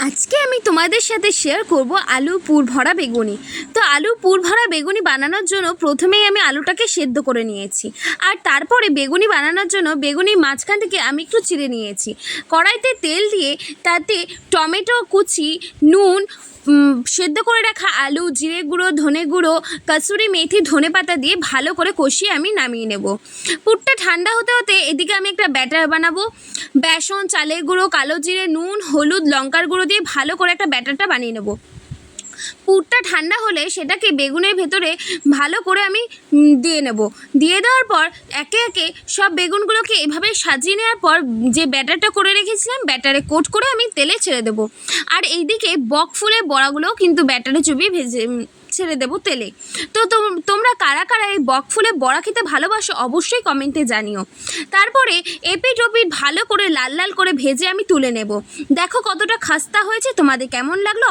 আজকে আমি তোমাদের সাথে শেয়ার করব আলু পুর ভরা বেগুনি। তো আলু পুর ভরা বেগুনি বানানোর জন্য প্রথমেই আমি আলুটাকে সেদ্ধ করে নিয়েছি, আর তারপরে বেগুনি বানানোর জন্য বেগুনির মাঝখান থেকে আমি একটু চিড়ে নিয়েছি। কড়াইতে তেল দিয়ে তাতে টমেটো কুচি, নুন, সেদ্ধ করে রাখা আলু, জিরে গুঁড়ো, ধনে গুঁড়ো, কসুরি মেথি, ধনে পাতা দিয়ে ভালো করে কষিয়ে আমি নামিয়ে নেব। পুরটা ঠান্ডা হতে হতে এদিকে আমি একটা ব্যাটার বানাবো। বেসন, চালের গুঁড়ো, কালো জিরে, নুন, হলুদ, লঙ্কার গুঁড়ো দিয়ে ভালো করে একটা ব্যাটারটা বানিয়ে নেব। পুরটা ঠান্ডা হলে সেটাকে বেগুনের ভেতরে ভালো করে আমি দিয়ে নেব। দিয়ে দেওয়ার পর একে একে সব বেগুনগুলোকে এভাবে সাজিয়ে নেওয়ার পর যে ব্যাটারটা করে রেখেছিলাম ব্যাটারে কোট করে আমি তেলে ছেড়ে দেবো। আর এইদিকে বক ফুলের বড়াগুলোও কিন্তু ব্যাটারে চুবিয়ে ভেজে ছেড়ে দেবো তেলে। তো তোমরা কারা কারা এই বক ফুলের বড়া খেতে ভালোবাসো অবশ্যই কমেন্টে জানিও। তারপরে এপিট ওপিট ভালো করে লাল লাল করে ভেজে আমি তুলে নেব। দেখো কতটা খাস্তা হয়েছে, তোমাদের কেমন লাগলো।